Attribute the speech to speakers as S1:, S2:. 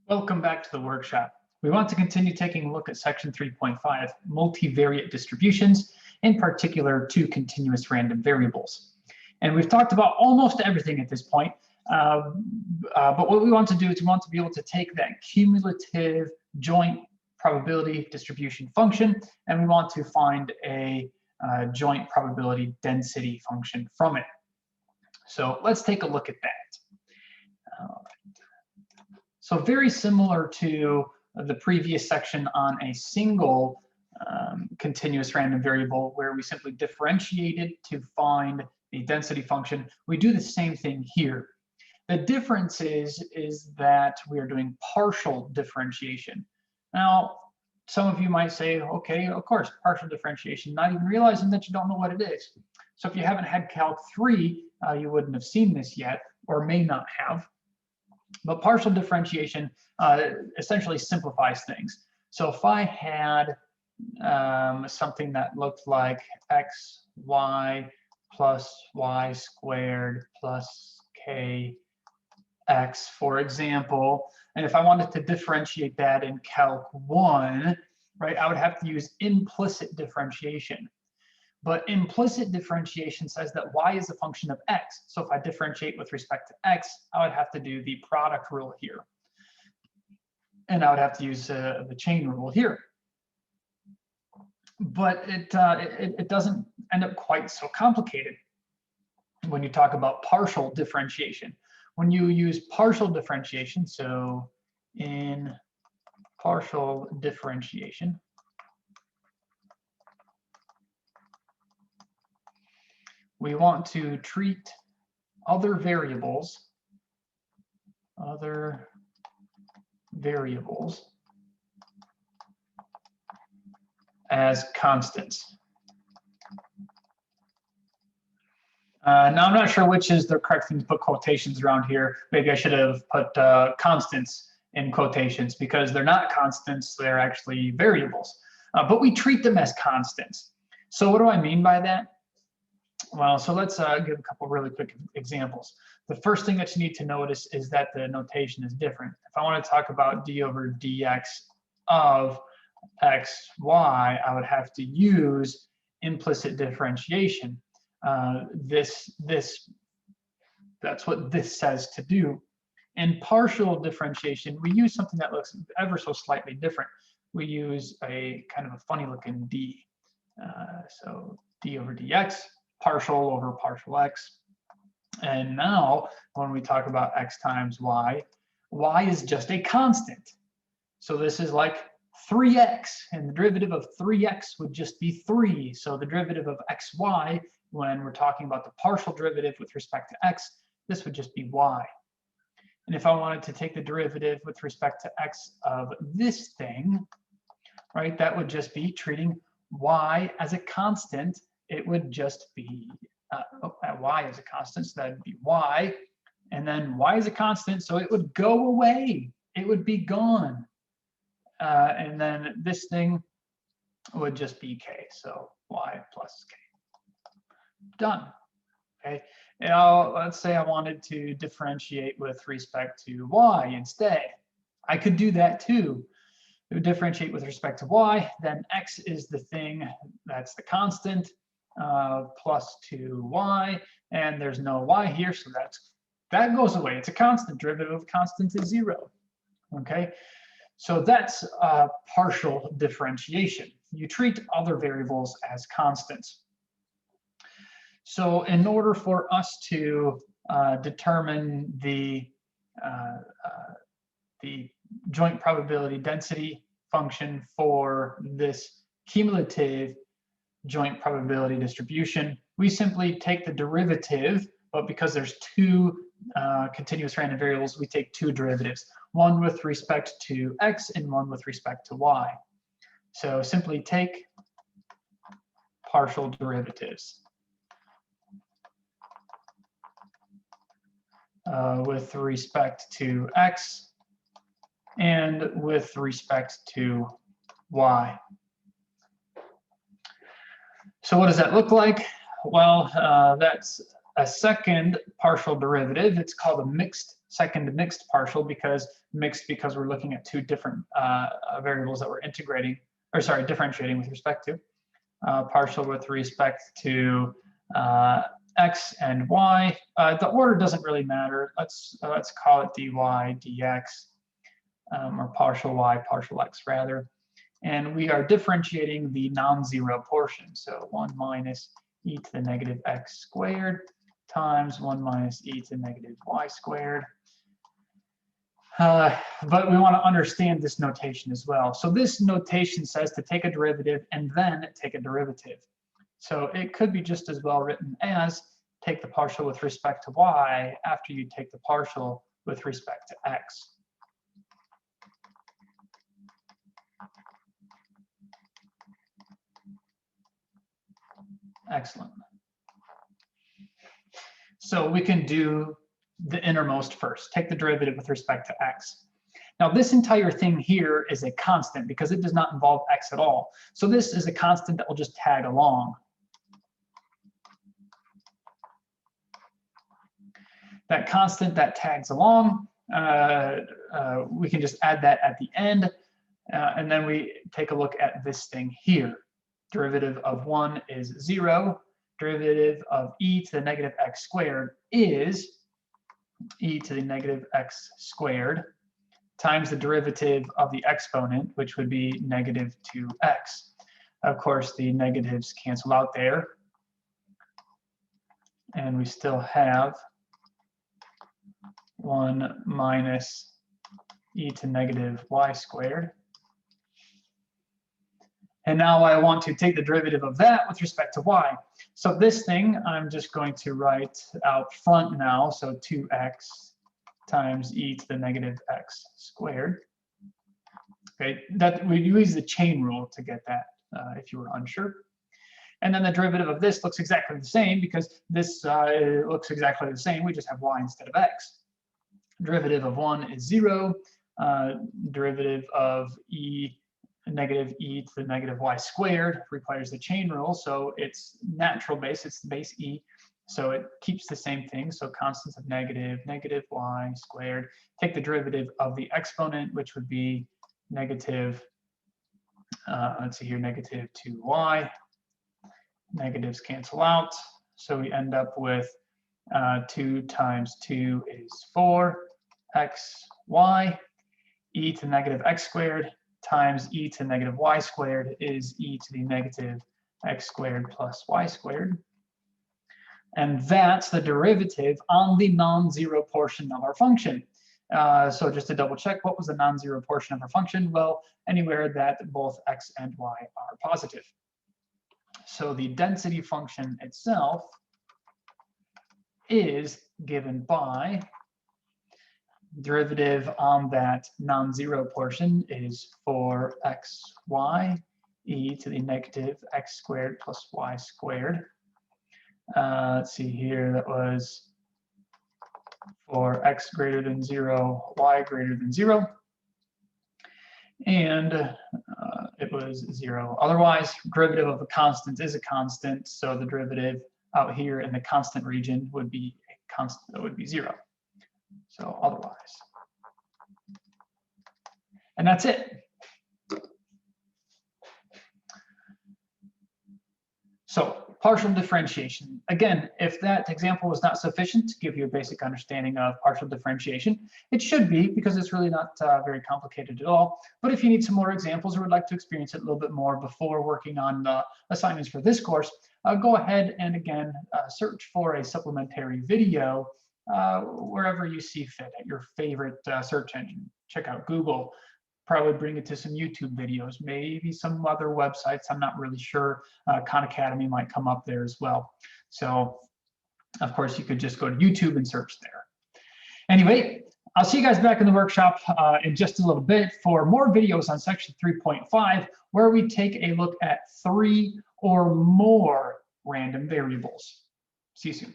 S1: Welcome back to the workshop. We want to continue taking a look at section 3.5, multivariate distributions, in particular two continuous random variables. And we've talked about almost everything at this point, but what we want to do is we want to be able to take that cumulative joint probability distribution function, and we want to find a joint probability density function from it. So let's take a look at that. So very similar to the previous section on a single continuous random variable where we simply differentiated to find the density function, we do the same thing here. The difference is that we are doing partial differentiation. Now, some of you might say, okay, of course, partial differentiation, not even realizing that you don't know what it is. So if you haven't had Calc 3, you wouldn't have seen this yet, or may not have. But partial differentiation essentially simplifies things. So if I had something that looked like xy plus y squared plus kx, for example, and if I wanted to differentiate that in Calc 1, right, I would have to use implicit differentiation. But implicit differentiation says that y is a function of x. So if I differentiate with respect to x, I would have to do the product rule here. And I would have to use the chain rule here. But it doesn't end up quite so complicated when you talk about partial differentiation. When you use partial differentiation, so in partial differentiation, we want to treat other variables as constants. Now I'm not sure which is the correct thing to put quotations around here. Maybe I should have put constants in quotations because they're not constants, they're actually variables. But we treat them as constants. So what do I mean by that? Well, so let's give a couple really quick examples. The first thing that you need to notice is that the notation is different. If I want to talk about d over dx of xy, I would have to use implicit differentiation. That's what this says to do. In partial differentiation, we use something that looks ever so slightly different. We use a kind of a funny looking d. So d over dx, partial over partial x. And now when we talk about x times y, y is just a constant. So this is like 3x, and the derivative of 3x would just be 3. So the derivative of xy, when we're talking about the partial derivative with respect to x, this would just be y. And if I wanted to take the derivative with respect to x of this thing, right, that would just be treating y as a constant. It would just be y as a constant, so that would be y, and then y is a constant, so it would go away. It would be gone. And then this thing would just be k, so y plus k. Done. Okay. Now let's say I wanted to differentiate with respect to y instead. I could do that too. It would differentiate with respect to y, then x is the thing that's the constant, plus 2y, and there's no y here, so that goes away. It's a constant. Derivative of constant is 0. Okay, so that's partial differentiation. You treat other variables as constants. So in order for us to determine the joint probability density function for this cumulative joint probability distribution, we simply take the derivative, but because there's two continuous random variables, we take two derivatives, one with respect to x and one with respect to y. So simply take partial derivatives with respect to x and with respect to y. So what does that look like? Well, that's a second partial derivative. It's called a second mixed partial because we're looking at two different variables that we're differentiating with respect to. Partial with respect to x and y. The order doesn't really matter. Let's call it dy dx, or partial y partial x rather. And we are differentiating the non-zero portion. So 1 minus e to the negative x squared times 1 minus e to the negative y squared. But we want to understand this notation as well. So this notation says to take a derivative and then take a derivative. So it could be just as well written as take the partial with respect to y after you take the partial with respect to x. Excellent. So we can do the innermost first. Take the derivative with respect to x. Now this entire thing here is a constant because it does not involve x at all. So this is a constant that will just tag along. That constant that tags along, we can just add that at the end. And then we take a look at this thing here. Derivative of 1 is 0. Derivative of e to the negative x squared is e to the negative x squared times the derivative of the exponent, which would be negative 2x. Of course, the negatives cancel out there. And we still have 1 minus e to negative y squared. And now I want to take the derivative of that with respect to y. So this thing I'm just going to write out front now. So 2x times e to the negative x squared. Okay, that we use the chain rule to get that if you were unsure. And then the derivative of this looks exactly the same because this looks exactly the same. We just have y instead of x. Derivative of 1 is 0. Derivative of negative e to the negative y squared requires the chain rule, so it's natural base, it's the base e, so it keeps the same thing, so constants of negative y squared. Take the derivative of the exponent, which would be negative, let's see here, negative 2y. Negatives cancel out, so we end up with 2 times 2 is 4xy. E to the negative x squared times e to the negative y squared is e to the negative x squared plus y squared. And that's the derivative on the non-zero portion of our function. So just to double check, what was the non-zero portion of our function? Well, anywhere that both x and y are positive. So the density function itself is given by derivative on that non-zero portion is 4xy e to the negative x squared plus y squared. Let's see here, that was for x greater than 0, y greater than 0. And it was 0. Otherwise, derivative of a constant is a constant, so the derivative out here in the constant region would be a constant, that would be 0. So otherwise. And that's it. So partial differentiation. Again, if that example was not sufficient to give you a basic understanding of partial differentiation, it should be because it's really not very complicated at all. But if you need some more examples or would like to experience it a little bit more before working on assignments for this course, go ahead and again, search for a supplementary video wherever you see fit at your favorite search engine. Check out Google, probably bring it to some YouTube videos, maybe some other websites, I'm not really sure. Khan Academy might come up there as well. So of course you could just go to YouTube and search there. Anyway, I'll see you guys back in the workshop in just a little bit for more videos on section 3.5, where we take a look at 3 or more random variables. See you soon.